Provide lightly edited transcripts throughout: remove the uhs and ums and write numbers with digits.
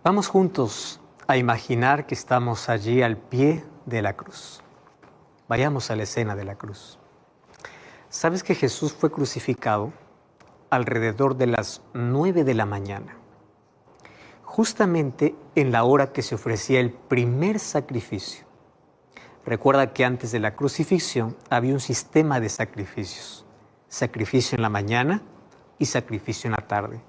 Vamos juntos a imaginar que estamos allí al pie de la cruz. Vayamos a la escena de la cruz. ¿Sabes que Jesús fue crucificado alrededor de las 9 de la mañana? Justamente en la hora que se ofrecía el primer sacrificio. Recuerda que antes de la crucifixión había un sistema de sacrificios. Sacrificio en la mañana y sacrificio en la tarde.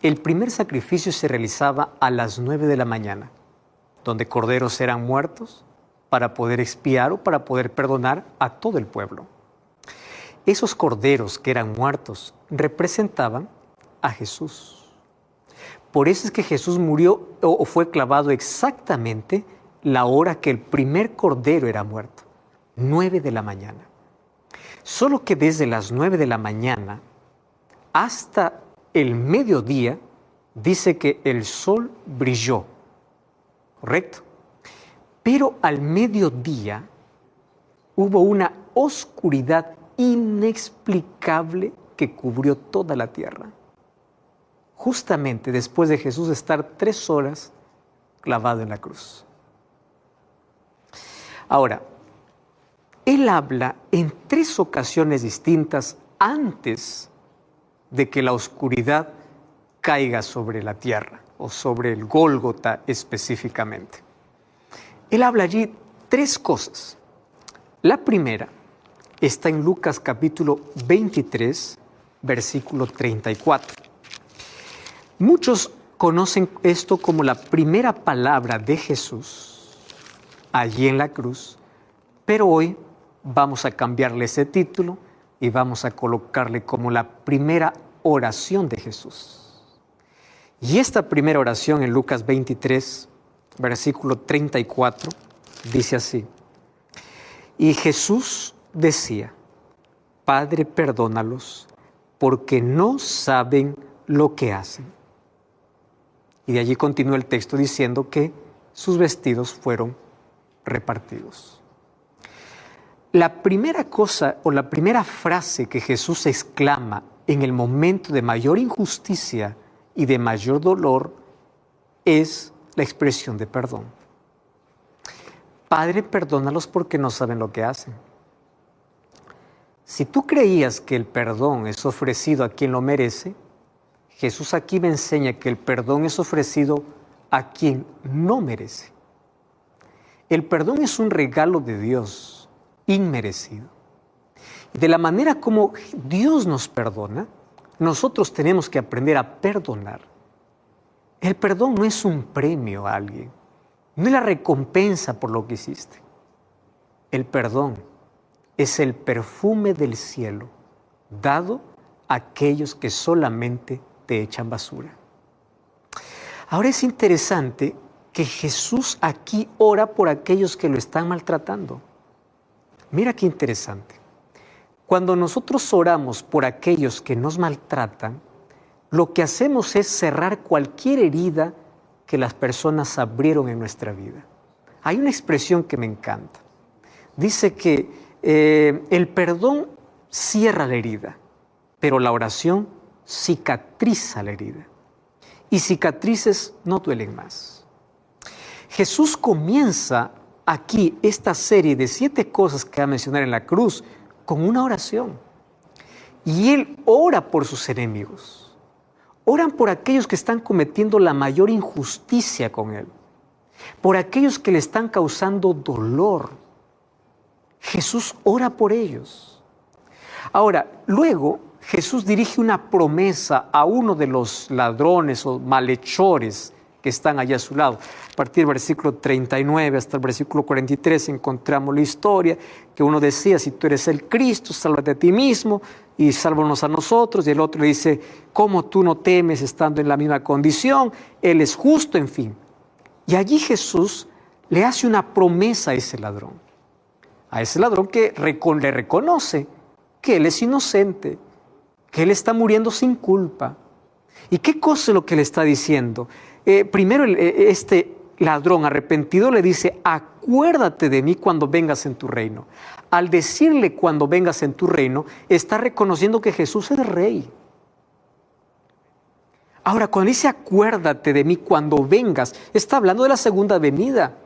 El primer sacrificio se realizaba a las 9 de la mañana, donde corderos eran muertos para poder expiar o para poder perdonar a todo el pueblo. Esos corderos que eran muertos representaban a Jesús. Por eso es que Jesús murió o fue clavado exactamente la hora que el primer cordero era muerto, 9 de la mañana. Solo que desde las 9 de la mañana hasta el mediodía dice que el sol brilló, ¿correcto? Pero al mediodía hubo una oscuridad inexplicable que cubrió toda la tierra. Justamente después de Jesús estar 3 horas clavado en la cruz. Ahora, Él habla en 3 ocasiones distintas antes de que la oscuridad caiga sobre la tierra o sobre el Gólgota específicamente. Él habla allí 3 cosas. La primera está en Lucas capítulo 23, versículo 34. Muchos conocen esto como la primera palabra de Jesús allí en la cruz, pero hoy vamos a cambiarle ese título y vamos a colocarle como la primera oración de Jesús. Y esta primera oración en Lucas 23, versículo 34, dice así: y Jesús decía, Padre, perdónalos, porque no saben lo que hacen. Y de allí continúa el texto diciendo que sus vestidos fueron repartidos. La primera cosa o la primera frase que Jesús exclama en el momento de mayor injusticia y de mayor dolor es la expresión de perdón. Padre, perdónalos porque no saben lo que hacen. Si tú creías que el perdón es ofrecido a quien lo merece, Jesús aquí me enseña que el perdón es ofrecido a quien no merece. El perdón es un regalo de Dios, inmerecido. Y de la manera como Dios nos perdona, nosotros tenemos que aprender a perdonar. El perdón no es un premio a alguien, no es la recompensa por lo que hiciste. El perdón es el perfume del cielo dado a aquellos que solamente te echan basura. Ahora es interesante que Jesús aquí ora por aquellos que lo están maltratando. Mira qué interesante. Cuando nosotros oramos por aquellos que nos maltratan, lo que hacemos es cerrar cualquier herida que las personas abrieron en nuestra vida. Hay una expresión que me encanta. Dice que el perdón cierra la herida, pero la oración cicatriza la herida. Y cicatrices no duelen más. Jesús comienza aquí esta serie de 7 cosas que va a mencionar en la cruz con una oración. Y Él ora por sus enemigos. Oran por aquellos que están cometiendo la mayor injusticia con Él. Por aquellos que le están causando dolor. Jesús ora por ellos. Ahora, luego Jesús dirige una promesa a uno de los ladrones o malhechores que están allá a su lado. A partir del versículo 39 hasta el versículo 43 encontramos la historia que uno decía, si tú eres el Cristo, sálvate a ti mismo y sálvanos a nosotros. Y el otro le dice, ¿cómo tú no temes estando en la misma condición? Él es justo, en fin. Y allí Jesús le hace una promesa a ese ladrón que le reconoce que él es inocente, que él está muriendo sin culpa. ¿Y qué cosa es lo que le está diciendo? Primero este ladrón arrepentido le dice, acuérdate de mí cuando vengas en tu reino. Al decirle cuando vengas en tu reino, está reconociendo que Jesús es rey. Ahora, cuando dice acuérdate de mí cuando vengas, está hablando de la segunda venida.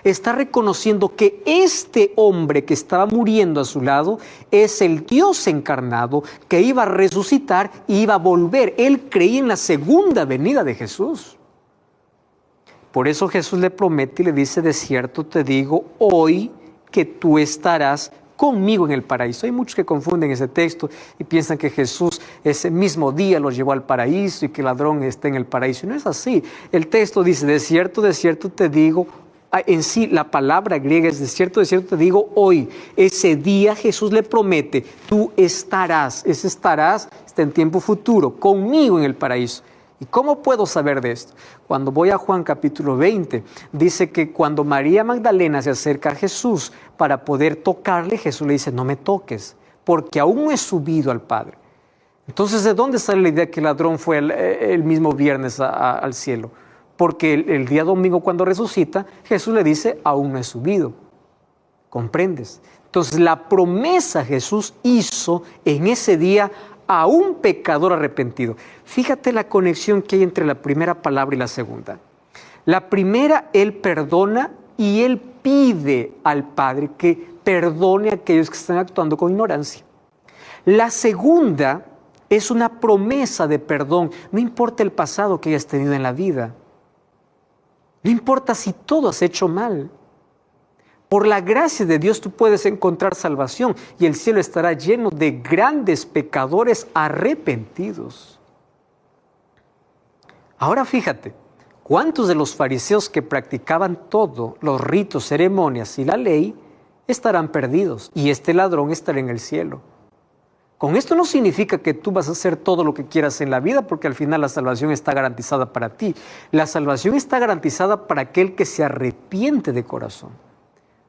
Está reconociendo que este hombre que estaba muriendo a su lado es el Dios encarnado que iba a resucitar y iba a volver. Él creía en la segunda venida de Jesús. Por eso Jesús le promete y le dice, de cierto te digo, hoy que tú estarás conmigo en el paraíso. Hay muchos que confunden ese texto y piensan que Jesús ese mismo día los llevó al paraíso y que el ladrón está en el paraíso. Y no es así. El texto dice, de cierto te digo, en sí la palabra griega es de cierto te digo hoy. Ese día Jesús le promete, tú estarás, ese estarás está en tiempo futuro, conmigo en el paraíso. ¿Y cómo puedo saber de esto? Cuando voy a Juan capítulo 20, dice que cuando María Magdalena se acerca a Jesús para poder tocarle, Jesús le dice, no me toques, porque aún no he subido al Padre. Entonces, ¿de dónde sale la idea que el ladrón fue el mismo viernes al cielo? Porque el día domingo cuando resucita, Jesús le dice, aún no he subido. ¿Comprendes? Entonces, la promesa Jesús hizo en ese día a un pecador arrepentido. Fíjate la conexión que hay entre la primera palabra y la segunda. La primera, Él perdona y Él pide al Padre que perdone a aquellos que están actuando con ignorancia. La segunda es una promesa de perdón. No importa el pasado que hayas tenido en la vida. No importa si todo has hecho mal. Por la gracia de Dios tú puedes encontrar salvación y el cielo estará lleno de grandes pecadores arrepentidos. Ahora fíjate, ¿cuántos de los fariseos que practicaban todo, los ritos, ceremonias y la ley, estarán perdidos? Y este ladrón estará en el cielo. Con esto no significa que tú vas a hacer todo lo que quieras en la vida, porque al final la salvación está garantizada para ti. La salvación está garantizada para aquel que se arrepiente de corazón.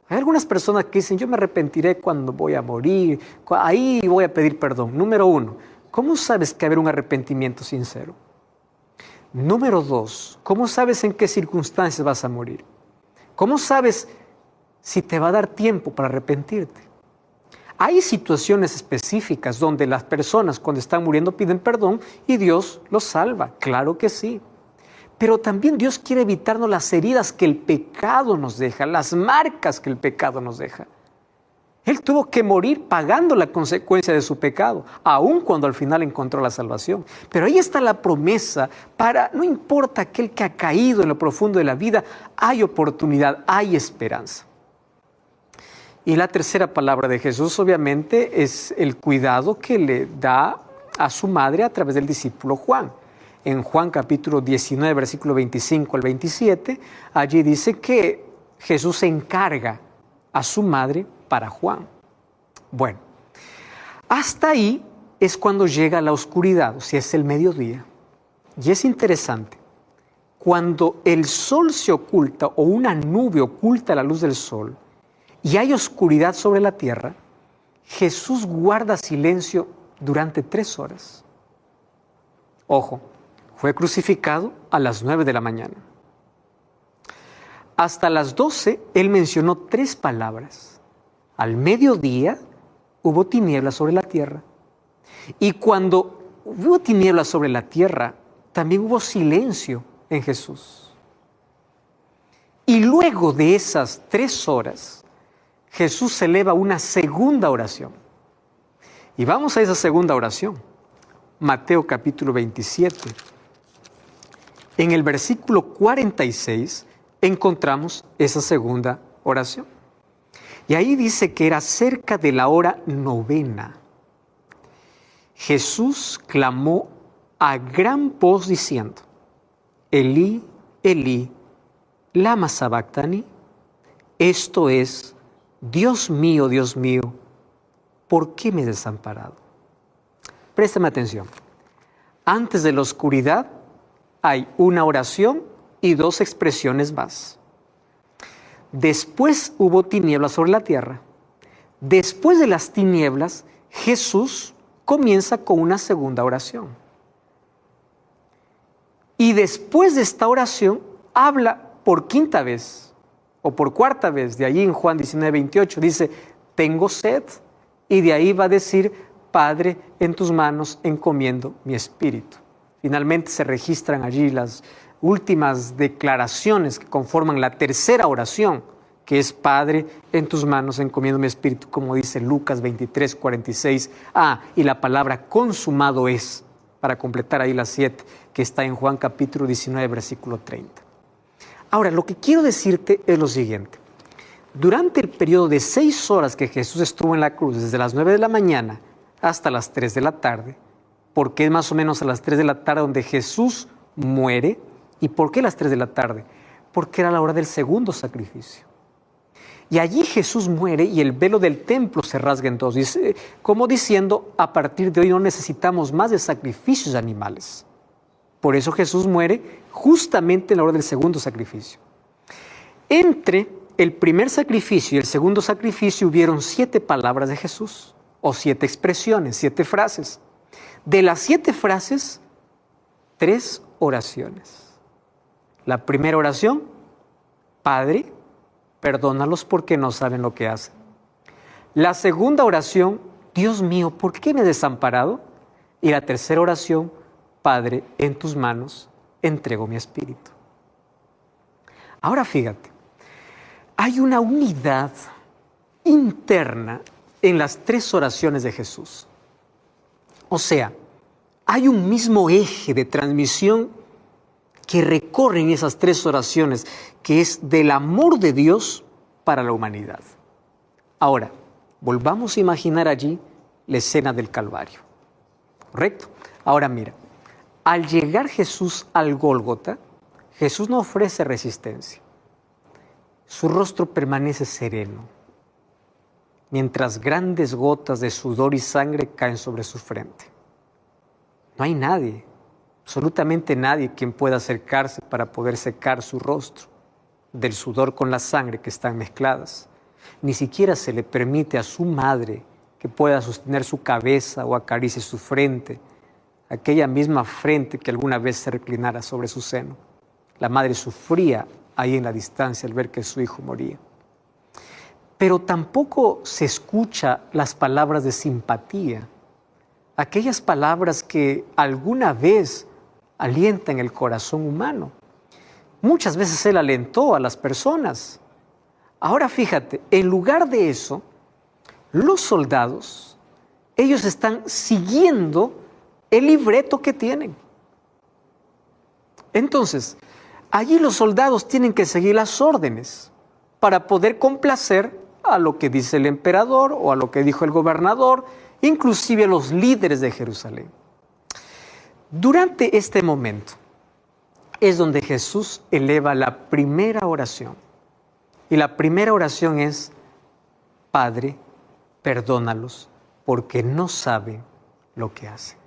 Hay algunas personas que dicen, yo me arrepentiré cuando voy a morir, ahí voy a pedir perdón. Número 1, ¿cómo sabes que va a haber un arrepentimiento sincero? Número 2, ¿cómo sabes en qué circunstancias vas a morir? ¿Cómo sabes si te va a dar tiempo para arrepentirte? Hay situaciones específicas donde las personas cuando están muriendo piden perdón y Dios los salva, claro que sí. Pero también Dios quiere evitarnos las heridas que el pecado nos deja, las marcas que el pecado nos deja. Él tuvo que morir pagando la consecuencia de su pecado, aun cuando al final encontró la salvación. Pero ahí está la promesa para, no importa aquel que ha caído en lo profundo de la vida, hay oportunidad, hay esperanza. Y la tercera palabra de Jesús, obviamente, es el cuidado que le da a su madre a través del discípulo Juan. En Juan capítulo 19, versículo 25 al 27, allí dice que Jesús encarga a su madre para Juan. Bueno, hasta ahí es cuando llega la oscuridad, o sea, es el mediodía. Y es interesante, cuando el sol se oculta o una nube oculta la luz del sol, y hay oscuridad sobre la tierra, Jesús guarda silencio durante 3 horas. Ojo, fue crucificado a las 9 de la mañana. Hasta las 12, Él mencionó 3 palabras. Al mediodía hubo tinieblas sobre la tierra. Y cuando hubo tinieblas sobre la tierra, también hubo silencio en Jesús. Y luego de esas 3 horas, Jesús eleva una segunda oración. Y vamos a esa segunda oración. Mateo capítulo 27. En el versículo 46 encontramos esa segunda oración. Y ahí dice que era cerca de la hora 9. Jesús clamó a gran voz diciendo, Elí, Elí, lama sabactani. Esto es, Dios mío, ¿por qué me has desamparado? Préstame atención. Antes de la oscuridad hay una oración y 2 expresiones más. Después hubo tinieblas sobre la tierra. Después de las tinieblas, Jesús comienza con una segunda oración. Y después de esta oración, habla por 5ª vez. O por 4ª vez, de allí en Juan 19, 28, dice, tengo sed. Y de ahí va a decir, Padre, en tus manos encomiendo mi espíritu. Finalmente se registran allí las últimas declaraciones que conforman la tercera oración, que es: Padre, en tus manos encomiendo mi espíritu, como dice Lucas 23, 46. Y la palabra consumado es, para completar ahí las 7, que está en Juan capítulo 19, versículo 30. Ahora, lo que quiero decirte es lo siguiente. Durante el periodo de 6 horas que Jesús estuvo en la cruz, desde las 9 de la mañana hasta las 3 de la tarde, ¿por qué más o menos a las 3 de la tarde donde Jesús muere? ¿Y por qué las 3 de la tarde? Porque era la hora del segundo sacrificio. Y allí Jesús muere y el velo del templo se rasga en dos, como diciendo: a partir de hoy no necesitamos más de sacrificios animales. Por eso Jesús muere justamente en la hora del segundo sacrificio. Entre el primer sacrificio y el segundo sacrificio hubieron 7 palabras de Jesús, o 7 expresiones, 7 frases. De las 7 frases, 3 oraciones. La primera oración: Padre, perdónalos porque no saben lo que hacen. La segunda oración: Dios mío, ¿por qué me has desamparado? Y la tercera oración: Padre, en tus manos entrego mi espíritu. Ahora fíjate, hay una unidad interna en las 3 oraciones de Jesús. O sea, hay un mismo eje de transmisión que recorren esas 3 oraciones, que es del amor de Dios para la humanidad. Ahora, volvamos a imaginar allí la escena del Calvario. ¿Correcto? Ahora mira, al llegar Jesús al Gólgota, Jesús no ofrece resistencia. Su rostro permanece sereno, mientras grandes gotas de sudor y sangre caen sobre su frente. No hay nadie, absolutamente nadie, quien pueda acercarse para poder secar su rostro del sudor con la sangre que están mezcladas. Ni siquiera se le permite a su madre que pueda sostener su cabeza o acaricie su frente, aquella misma frente que alguna vez se reclinara sobre su seno. La madre sufría ahí en la distancia al ver que su hijo moría. Pero tampoco se escucha las palabras de simpatía, aquellas palabras que alguna vez alientan el corazón humano. Muchas veces Él alentó a las personas. Ahora fíjate, en lugar de eso, los soldados, ellos están siguiendo el libreto que tienen. Entonces, allí los soldados tienen que seguir las órdenes para poder complacer a lo que dice el emperador o a lo que dijo el gobernador, inclusive a los líderes de Jerusalén. Durante este momento es donde Jesús eleva la primera oración. Y la primera oración es: Padre, perdónalos porque no saben lo que hacen.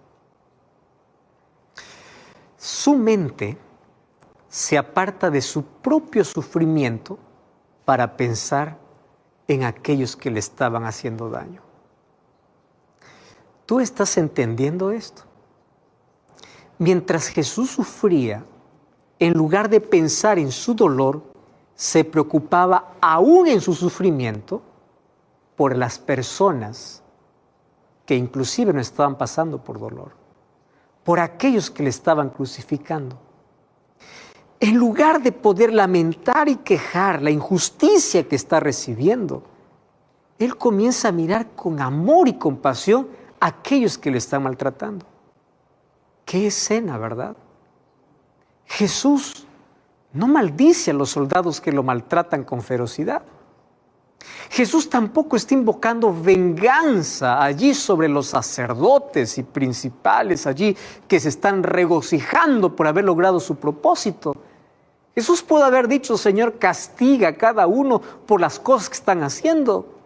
Su mente se aparta de su propio sufrimiento para pensar en aquellos que le estaban haciendo daño. ¿Tú estás entendiendo esto? Mientras Jesús sufría, en lugar de pensar en su dolor, se preocupaba aún en su sufrimiento por las personas que inclusive no estaban pasando por dolor, por aquellos que le estaban crucificando. En lugar de poder lamentar y quejar la injusticia que está recibiendo, Él comienza a mirar con amor y compasión a aquellos que le están maltratando. ¡Qué escena!, ¿verdad? Jesús no maldice a los soldados que lo maltratan con ferocidad. Jesús tampoco está invocando venganza allí sobre los sacerdotes y principales allí que se están regocijando por haber logrado su propósito. Jesús pudo haber dicho: Señor, castiga a cada uno por las cosas que están haciendo.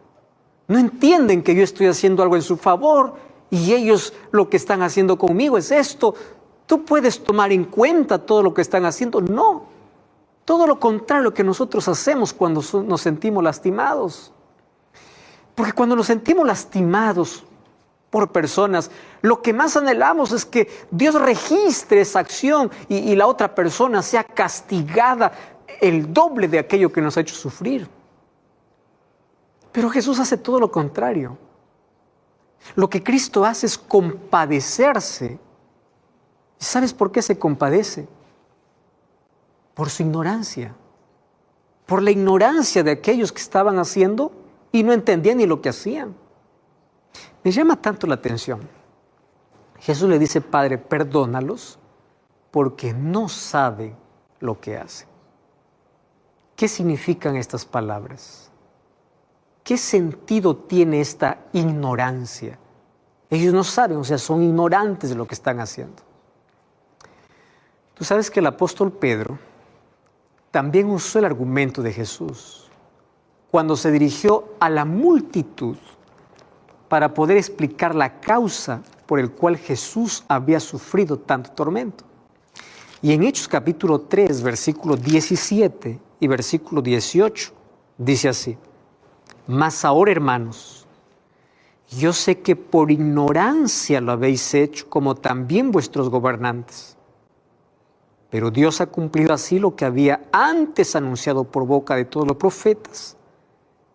No entienden que yo estoy haciendo algo en su favor y ellos lo que están haciendo conmigo es esto. ¿Tú puedes tomar en cuenta todo lo que están haciendo? No. Todo lo contrario que nosotros hacemos cuando nos sentimos lastimados. Porque cuando nos sentimos lastimados por personas, lo que más anhelamos es que Dios registre esa acción y la otra persona sea castigada el doble de aquello que nos ha hecho sufrir. Pero Jesús hace todo lo contrario. Lo que Cristo hace es compadecerse ¿Y sabes por qué se compadece? Por su ignorancia. Por la ignorancia de aquellos que estaban haciendo y no entendían ni lo que hacían. Me llama tanto la atención. Jesús le dice, Padre, perdónalos porque no saben lo que hacen. ¿Qué significan estas palabras? ¿Qué sentido tiene esta ignorancia? Ellos no saben, o sea, son ignorantes de lo que están haciendo. Tú sabes que el apóstol Pedro también usó el argumento de Jesús cuando se dirigió a la multitud para poder explicar la causa por el cual Jesús había sufrido tanto tormento. Y en Hechos capítulo 3, versículo 17 y versículo 18, dice así, mas ahora, hermanos, yo sé que por ignorancia lo habéis hecho, como también vuestros gobernantes. Pero Dios ha cumplido así lo que había antes anunciado por boca de todos los profetas,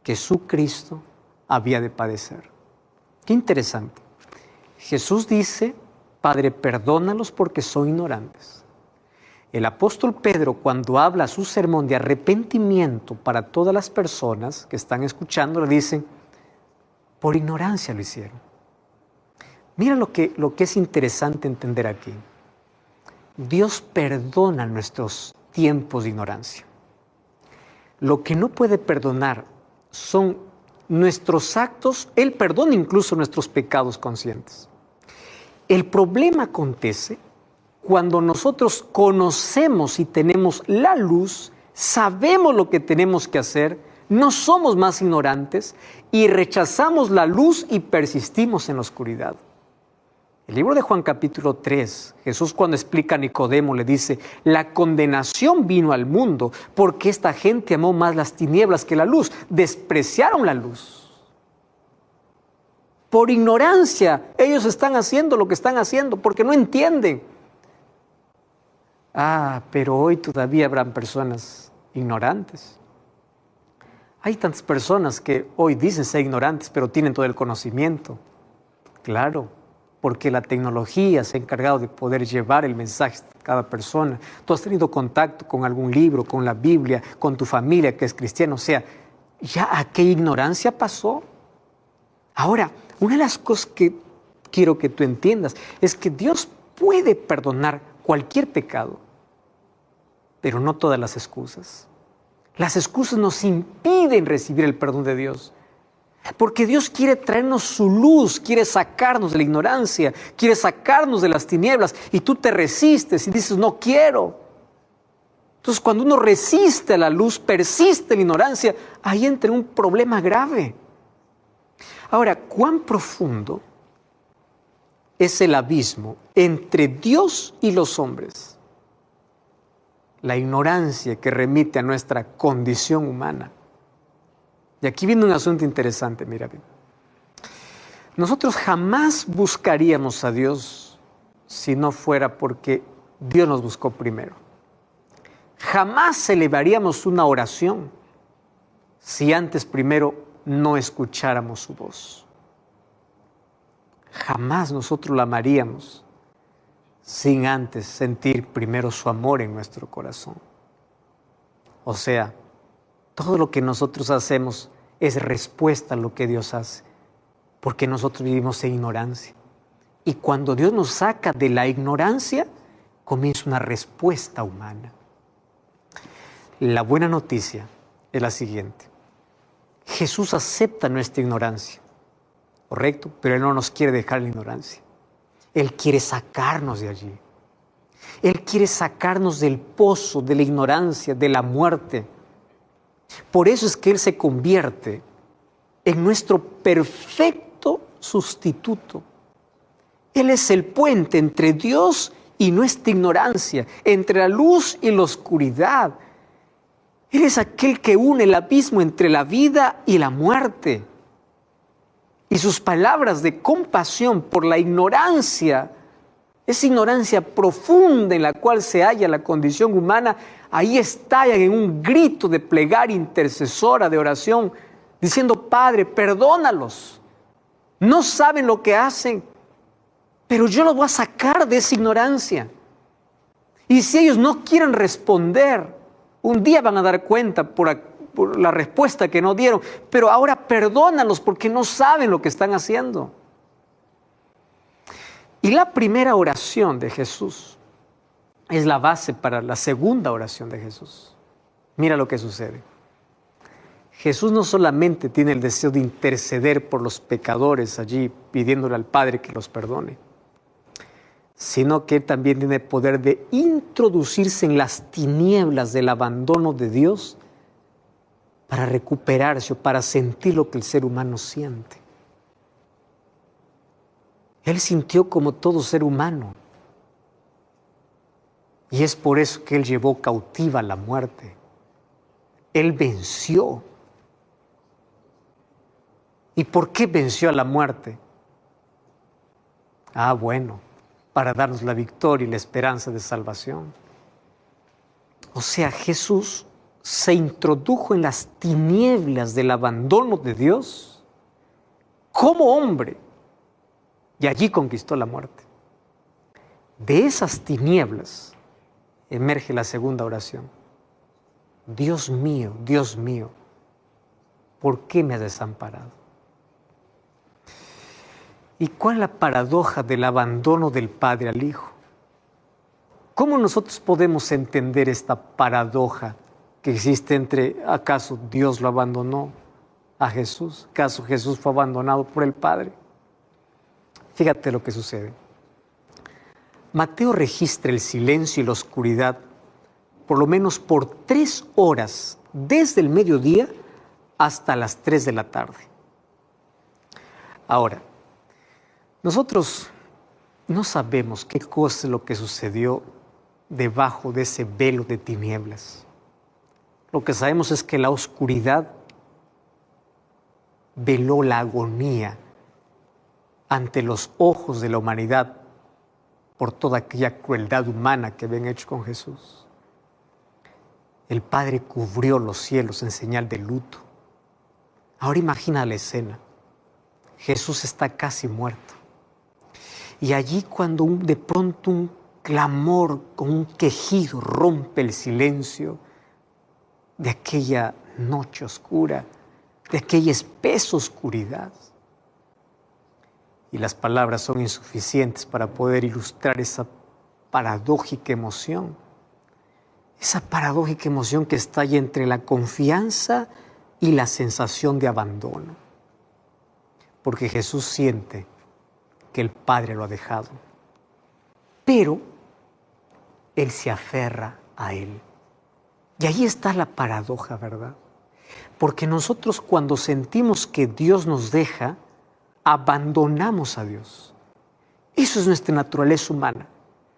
que su Cristo había de padecer. Qué interesante. Jesús dice, Padre, perdónalos porque son ignorantes. El apóstol Pedro, cuando habla su sermón de arrepentimiento para todas las personas que están escuchando, le dicen, por ignorancia lo hicieron. Mira lo que es interesante entender aquí. Dios perdona nuestros tiempos de ignorancia. Lo que no puede perdonar son nuestros actos. Él perdona incluso nuestros pecados conscientes. El problema acontece cuando nosotros conocemos y tenemos la luz, sabemos lo que tenemos que hacer, no somos más ignorantes y rechazamos la luz y persistimos en la oscuridad. El libro de Juan capítulo 3, Jesús cuando explica a Nicodemo le dice, la condenación vino al mundo porque esta gente amó más las tinieblas que la luz, despreciaron la luz. Por ignorancia ellos están haciendo lo que están haciendo porque no entienden. Pero hoy todavía habrán personas ignorantes. Hay tantas personas que hoy dicen ser ignorantes pero tienen todo el conocimiento. Claro. Porque la tecnología se ha encargado de poder llevar el mensaje a cada persona. Tú has tenido contacto con algún libro, con la Biblia, con tu familia que es cristiana. O sea, ya aquella ignorancia pasó. Ahora, una de las cosas que quiero que tú entiendas es que Dios puede perdonar cualquier pecado, pero no todas las excusas. Las excusas nos impiden recibir el perdón de Dios. Porque Dios quiere traernos su luz, quiere sacarnos de la ignorancia, quiere sacarnos de las tinieblas y tú te resistes y dices, no quiero. Entonces cuando uno resiste a la luz, persiste en la ignorancia, ahí entra un problema grave. Ahora, ¿cuán profundo es el abismo entre Dios y los hombres? La ignorancia que remite a nuestra condición humana. Y aquí viene un asunto interesante, mira bien. Nosotros jamás buscaríamos a Dios si no fuera porque Dios nos buscó primero. Jamás elevaríamos una oración si antes primero no escucháramos su voz. Jamás nosotros la amaríamos sin antes sentir primero su amor en nuestro corazón. O sea, todo lo que nosotros hacemos es respuesta a lo que Dios hace, porque nosotros vivimos en ignorancia. Y cuando Dios nos saca de la ignorancia, comienza una respuesta humana. La buena noticia es la siguiente. Jesús acepta nuestra ignorancia, ¿correcto? Pero Él no nos quiere dejar en la ignorancia. Él quiere sacarnos de allí. Él quiere sacarnos del pozo, de la ignorancia, de la muerte. Por eso es que Él se convierte en nuestro perfecto sustituto. Él es el puente entre Dios y nuestra ignorancia, entre la luz y la oscuridad. Él es aquel que une el abismo entre la vida y la muerte. Y sus palabras de compasión por la ignorancia, esa ignorancia profunda en la cual se halla la condición humana, ahí estallan en un grito de plegaria intercesora, de oración, diciendo, Padre, perdónalos. No saben lo que hacen, pero yo los voy a sacar de esa ignorancia. Y si ellos no quieren responder, un día van a dar cuenta por la respuesta que no dieron, pero ahora perdónalos porque no saben lo que están haciendo. Y la primera oración de Jesús es la base para la segunda oración de Jesús. Mira lo que sucede. Jesús no solamente tiene el deseo de interceder por los pecadores allí, pidiéndole al Padre que los perdone, sino que también tiene el poder de introducirse en las tinieblas del abandono de Dios para recuperarse o para sentir lo que el ser humano siente. Él sintió como todo ser humano. Y es por eso que Él llevó cautiva la muerte. Él venció. ¿Y por qué venció a la muerte? Bueno, para darnos la victoria y la esperanza de salvación. O sea, Jesús se introdujo en las tinieblas del abandono de Dios como hombre y allí conquistó la muerte. De esas tinieblas emerge la segunda oración. Dios mío, ¿por qué me has desamparado? ¿Y cuál es la paradoja del abandono del Padre al Hijo? ¿Cómo nosotros podemos entender esta paradoja que existe entre, acaso Dios lo abandonó a Jesús? ¿Acaso Jesús fue abandonado por el Padre? Fíjate lo que sucede. Mateo registra el silencio y la oscuridad por lo menos por 3 horas, desde el mediodía hasta las 3 de la tarde. Ahora, nosotros no sabemos qué cosa es lo que sucedió debajo de ese velo de tinieblas. Lo que sabemos es que la oscuridad veló la agonía ante los ojos de la humanidad por toda aquella crueldad humana que habían hecho con Jesús. El Padre cubrió los cielos en señal de luto. Ahora imagina la escena. Jesús está casi muerto. Y allí cuando de pronto un clamor con un quejido rompe el silencio de aquella noche oscura, de aquella espesa oscuridad. Y las palabras son insuficientes para poder ilustrar esa paradójica emoción. Esa paradójica emoción que está ahí entre la confianza y la sensación de abandono. Porque Jesús siente que el Padre lo ha dejado. Pero Él se aferra a Él. Y ahí está la paradoja, ¿verdad? Porque nosotros cuando sentimos que Dios nos deja, abandonamos a Dios. Eso es nuestra naturaleza humana.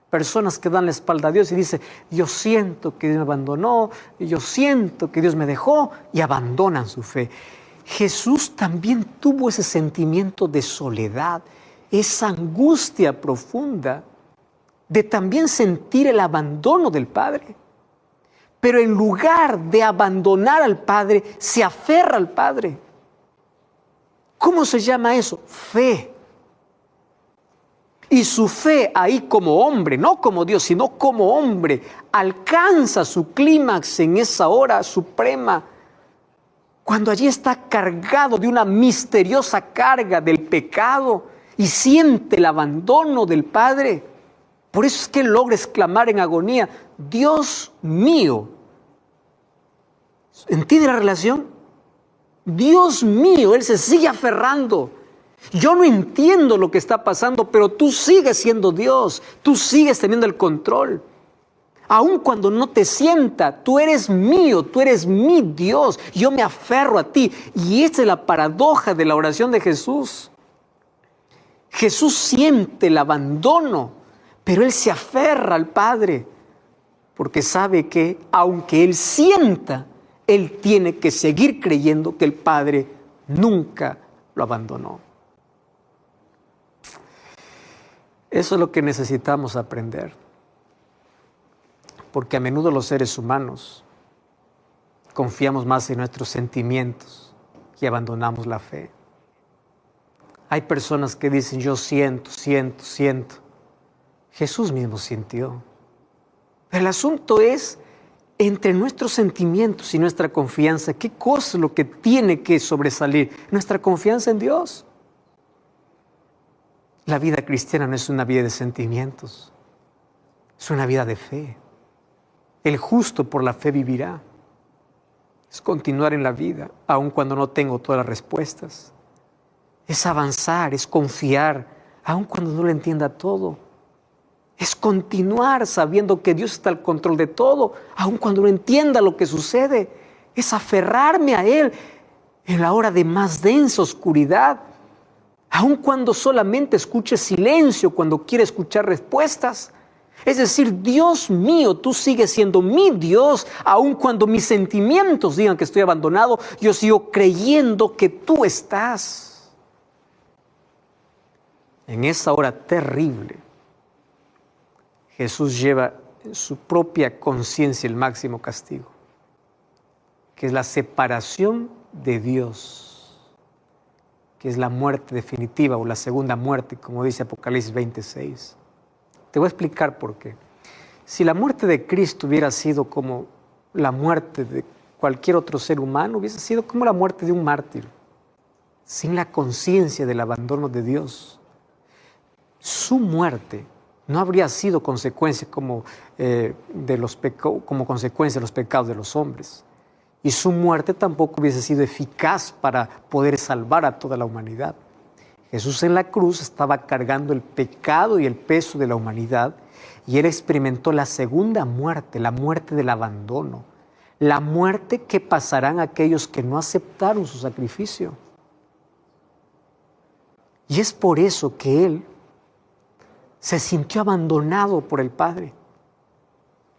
Personas que dan la espalda a Dios y dicen, yo siento que Dios me abandonó, yo siento que Dios me dejó, y abandonan su fe. Jesús también tuvo ese sentimiento de soledad, esa angustia profunda de también sentir el abandono del Padre. Pero en lugar de abandonar al Padre, se aferra al Padre. ¿Cómo se llama eso? Fe. Y su fe ahí como hombre, no como Dios, sino como hombre, alcanza su clímax en esa hora suprema, cuando allí está cargado de una misteriosa carga del pecado y siente el abandono del Padre. Por eso es que él logra exclamar en agonía, Dios mío. ¿Entiende la relación? Dios mío, él se sigue aferrando. Yo no entiendo lo que está pasando, pero tú sigues siendo Dios, tú sigues teniendo el control. Aun cuando no te sienta, tú eres mío, tú eres mi Dios, yo me aferro a ti. Y esta es la paradoja de la oración de Jesús. Jesús siente el abandono, pero Él se aferra al Padre, porque sabe que aunque Él sienta, Él tiene que seguir creyendo que el Padre nunca lo abandonó. Eso es lo que necesitamos aprender. Porque a menudo los seres humanos confiamos más en nuestros sentimientos y abandonamos la fe. Hay personas que dicen, yo siento. Jesús mismo sintió. El asunto es entre nuestros sentimientos y nuestra confianza. ¿Qué cosa es lo que tiene que sobresalir? Nuestra confianza en Dios. La vida cristiana no es una vida de sentimientos, es una vida de fe. El justo por la fe vivirá. Es continuar en la vida, aun cuando no tengo todas las respuestas. Es avanzar, es confiar, aun cuando no lo entienda todo. Es continuar sabiendo que Dios está al control de todo, aun cuando no entienda lo que sucede. Es aferrarme a Él en la hora de más densa oscuridad, aun cuando solamente escuche silencio, cuando quiere escuchar respuestas. Es decir, Dios mío, tú sigues siendo mi Dios, aun cuando mis sentimientos digan que estoy abandonado, yo sigo creyendo que tú estás. En esa hora terrible, Jesús lleva en su propia conciencia el máximo castigo, que es la separación de Dios, que es la muerte definitiva o la segunda muerte, como dice Apocalipsis 26. Te voy a explicar por qué. Si la muerte de Cristo hubiera sido como la muerte de cualquier otro ser humano, hubiese sido como la muerte de un mártir, sin la conciencia del abandono de Dios. Su muerte no habría sido consecuencia como consecuencia de los pecados de los hombres. Y su muerte tampoco hubiese sido eficaz para poder salvar a toda la humanidad. Jesús en la cruz estaba cargando el pecado y el peso de la humanidad, y Él experimentó la segunda muerte, la muerte del abandono, la muerte que pasarán aquellos que no aceptaron su sacrificio. Y es por eso que Él se sintió abandonado por el Padre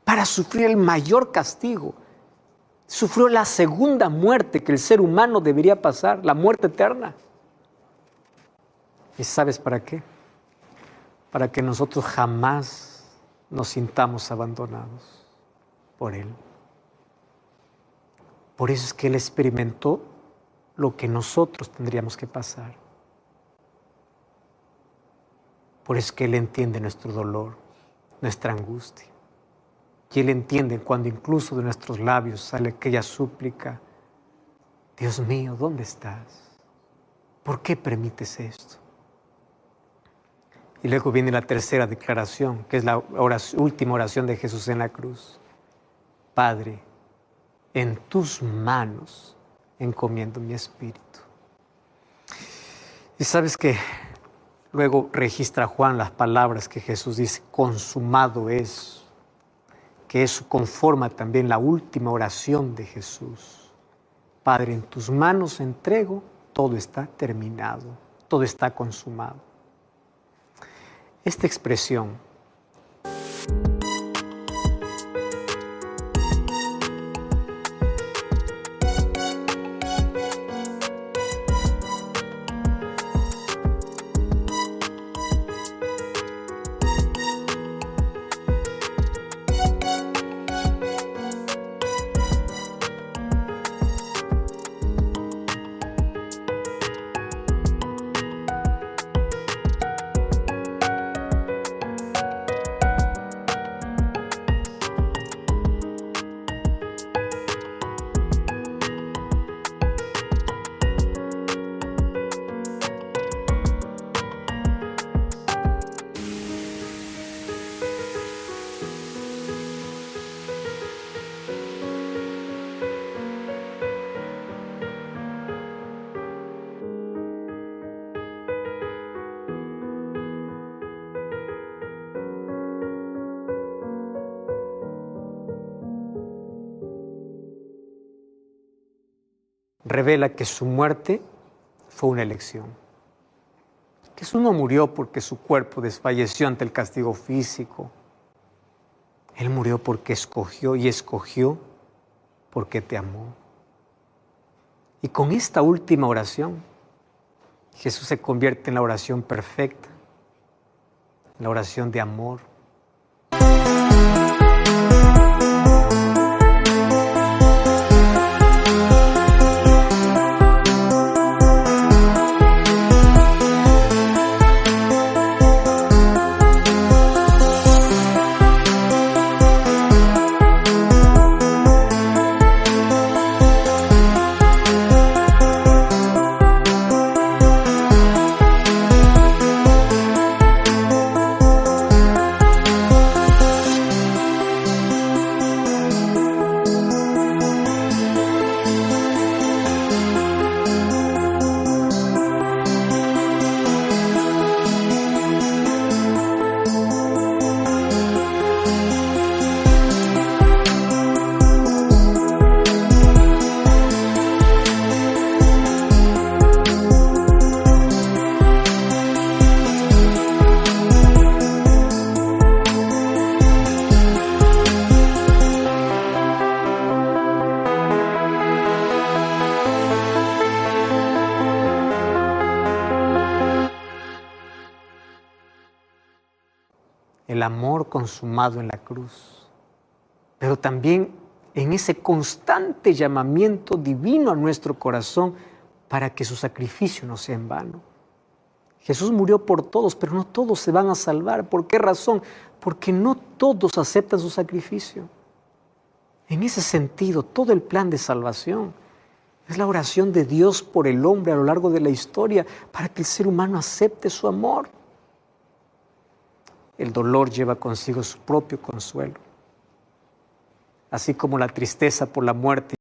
para sufrir el mayor castigo. Sufrió la segunda muerte que el ser humano debería pasar, la muerte eterna. ¿Y sabes para qué? Para que nosotros jamás nos sintamos abandonados por Él. Por eso es que Él experimentó lo que nosotros tendríamos que pasar. Por eso es que Él entiende nuestro dolor, nuestra angustia. Y Él entiende cuando incluso de nuestros labios sale aquella súplica: Dios mío, ¿dónde estás? ¿Por qué permites esto? Y luego viene la tercera declaración, que es la última oración de Jesús en la cruz. Padre, en tus manos encomiendo mi espíritu. Y sabes que luego registra Juan las palabras que Jesús dice: consumado es, que eso conforma también la última oración de Jesús. Padre, en tus manos entrego, todo está terminado, todo está consumado. Esta expresión revela que su muerte fue una elección. Jesús no murió porque su cuerpo desfalleció ante el castigo físico. Él murió porque escogió, y escogió porque te amó. Y con esta última oración, Jesús se convierte en la oración perfecta, la oración de amor. el amor consumado en la cruz, pero también en ese constante llamamiento divino a nuestro corazón para que su sacrificio no sea en vano. Jesús murió por todos, pero no todos se van a salvar. ¿Por qué razón? Porque no todos aceptan su sacrificio. En ese sentido, todo el plan de salvación es la oración de Dios por el hombre a lo largo de la historia para que el ser humano acepte su amor. El dolor lleva consigo su propio consuelo, así como la tristeza por la muerte